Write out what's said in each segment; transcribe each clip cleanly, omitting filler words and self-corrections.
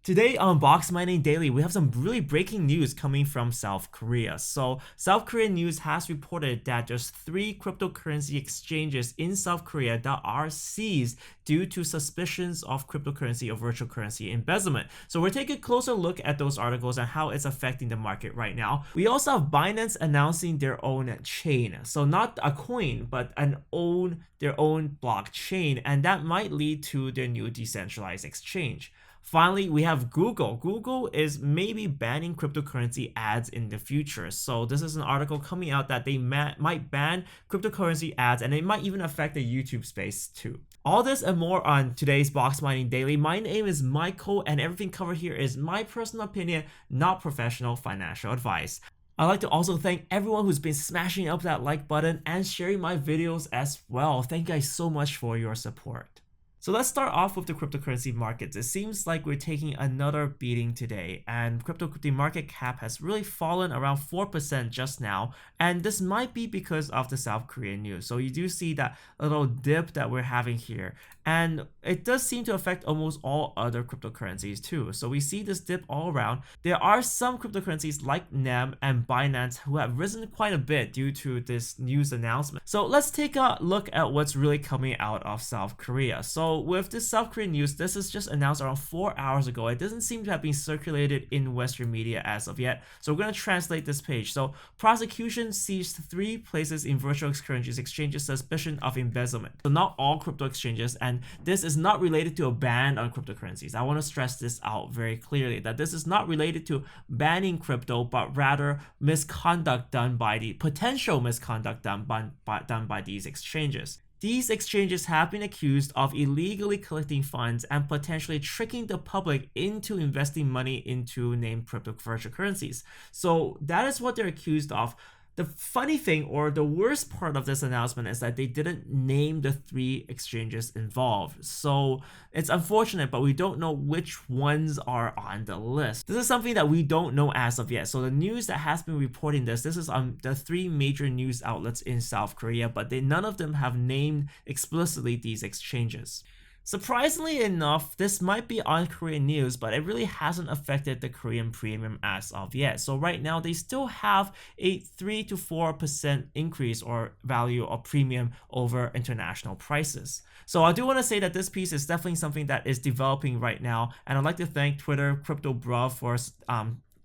Today on Boxmining Daily, we have some really breaking news coming from South Korea. So, South Korean news has reported that there's 3 cryptocurrency exchanges in South Korea that are seized due to suspicions of cryptocurrency or virtual currency embezzlement. So, we're taking a closer look at those articles and how it's affecting the market right now. We also have Binance announcing their own chain. So, not a coin, but their own blockchain, and that might lead to their new decentralized exchange. Finally, we have Google. Google is maybe banning cryptocurrency ads in the future. So this is an article coming out that they might ban cryptocurrency ads, and it might even affect the YouTube space too. All this and more on today's Boxmining Daily. My name is Michael, and everything covered here is my personal opinion, not professional financial advice. I'd like to also thank everyone who's been smashing up that like button and sharing my videos as well. Thank you guys so much for your support. So let's start off with the cryptocurrency markets. It seems like we're taking another beating today, and the market cap has really fallen around 4% just now, and this might be because of the South Korean news. So you do see that little dip that we're having here, and it does seem to affect almost all other cryptocurrencies too. So we see this dip all around. There are some cryptocurrencies like NEM and Binance who have risen quite a bit due to this news announcement. So let's take a look at what's really coming out of South Korea. So with this South Korean news, this is just announced around 4 hours ago. It doesn't seem to have been circulated in Western media as of yet. So we're going to translate this page. So prosecution seized 3 places in virtual currencies exchanges suspicion of embezzlement. So not all crypto exchanges, and this is not related to a ban on cryptocurrencies. I want to stress this out very clearly, that this is not related to banning crypto, but rather potential misconduct done by these exchanges. These exchanges have been accused of illegally collecting funds and potentially tricking the public into investing money into named cryptocurrencies. So that is what they're accused of. The funny thing, or the worst part of this announcement, is that they didn't name the 3 exchanges involved. So it's unfortunate, but we don't know which ones are on the list. This is something that we don't know as of yet. So the news that has been reporting this is on the 3 major news outlets in South Korea, but none of them have named explicitly these exchanges. Surprisingly enough, this might be on Korean news, but it really hasn't affected the Korean premium as of yet. So right now, they still have a 3 to 4% increase or value of premium over international prices. So I do want to say that this piece is definitely something that is developing right now, and I'd like to thank Twitter CryptoBruh for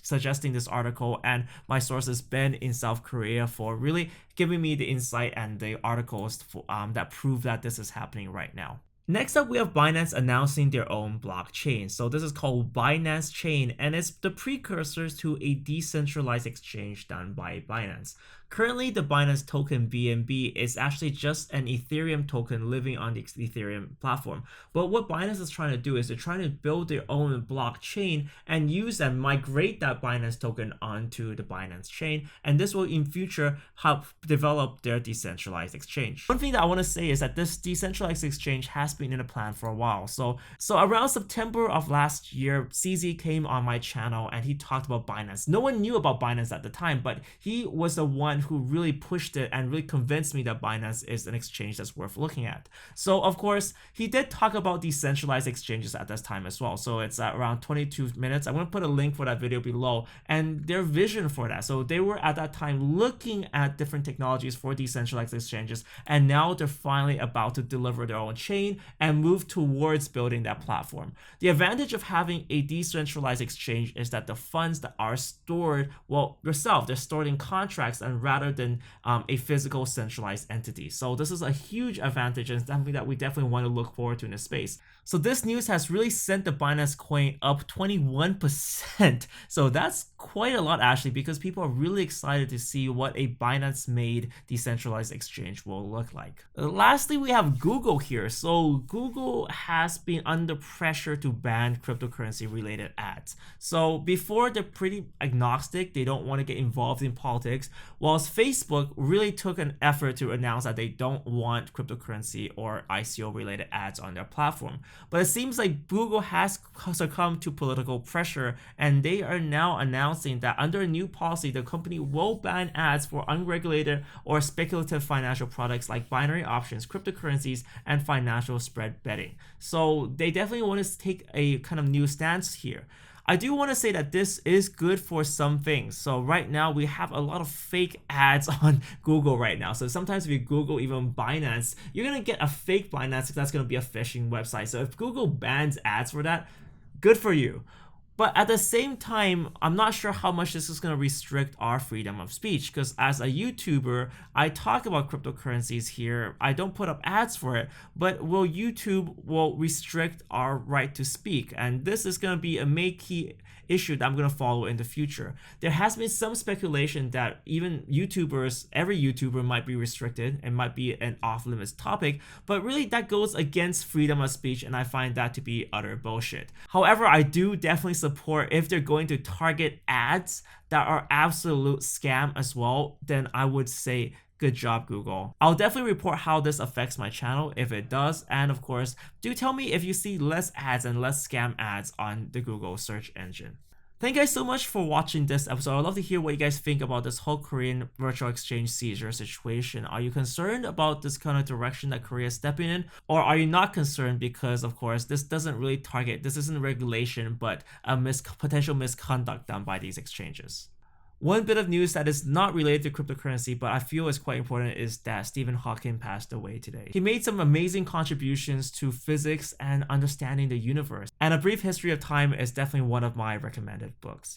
suggesting this article, and my sources Ben in South Korea for really giving me the insight and the articles that prove that this is happening right now. Next up, we have Binance announcing their own blockchain. So this is called Binance Chain, and it's the precursors to a decentralized exchange done by Binance. Currently, the Binance token BNB is actually just an Ethereum token living on the Ethereum platform. But what Binance is trying to do is they're trying to build their own blockchain and use and migrate that Binance token onto the Binance chain. And this will in future help develop their decentralized exchange. One thing that I want to say is that this decentralized exchange has been in a plan for a while. So around September of last year, CZ came on my channel and he talked about Binance. No one knew about Binance at the time, but he was the one who really pushed it and really convinced me that Binance is an exchange that's worth looking at. So of course, he did talk about decentralized exchanges at this time as well. So it's around 22 minutes. I'm going to put a link for that video below and their vision for that. So they were at that time looking at different technologies for decentralized exchanges, and now they're finally about to deliver their own chain and move towards building that platform. The advantage of having a decentralized exchange is that the funds that are stored, they're stored in contracts and rather than a physical centralized entity. So this is a huge advantage and something that we definitely want to look forward to in this space. So this news has really sent the Binance coin up 21%. So that's quite a lot actually, because people are really excited to see what a Binance made decentralized exchange will look like. Lastly, we have Google here. So Google has been under pressure to ban cryptocurrency related ads. So before, they're pretty agnostic. They don't want to get involved in politics, whilst Facebook really took an effort to announce that they don't want cryptocurrency or ICO related ads on their platform. But it seems like Google has succumbed to political pressure, and they are now announcing that under a new policy, the company will ban ads for unregulated or speculative financial products like binary options, cryptocurrencies, and financial spread betting. So they definitely want to take a kind of new stance here. I do want to say that this is good for some things. So right now we have a lot of fake ads on Google right now. So sometimes if you Google even Binance, you're going to get a fake Binance. That's going to be a phishing website. So if Google bans ads for that, good for you. But at the same time, I'm not sure how much this is going to restrict our freedom of speech, because as a YouTuber, I talk about cryptocurrencies here. I don't put up ads for it, but YouTube will restrict our right to speak. And this is going to be a main key issue that I'm going to follow in the future. There has been some speculation that even YouTubers, every YouTuber might be restricted and might be an off-limits topic, but really that goes against freedom of speech, and I find that to be utter bullshit. However, I do definitely support if they're going to target ads that are absolute scam as well, then I would say good job, Google. I'll definitely report how this affects my channel if it does, and of course, do tell me if you see less ads and less scam ads on the Google search engine. Thank you guys so much for watching this episode. I'd love to hear what you guys think about this whole Korean virtual exchange seizure situation. Are you concerned about this kind of direction that Korea is stepping in? Or are you not concerned because, of course, this doesn't really target, this isn't regulation, but a potential misconduct done by these exchanges? One bit of news that is not related to cryptocurrency, but I feel is quite important, is that Stephen Hawking passed away today. He made some amazing contributions to physics and understanding the universe, and A Brief History of Time is definitely one of my recommended books.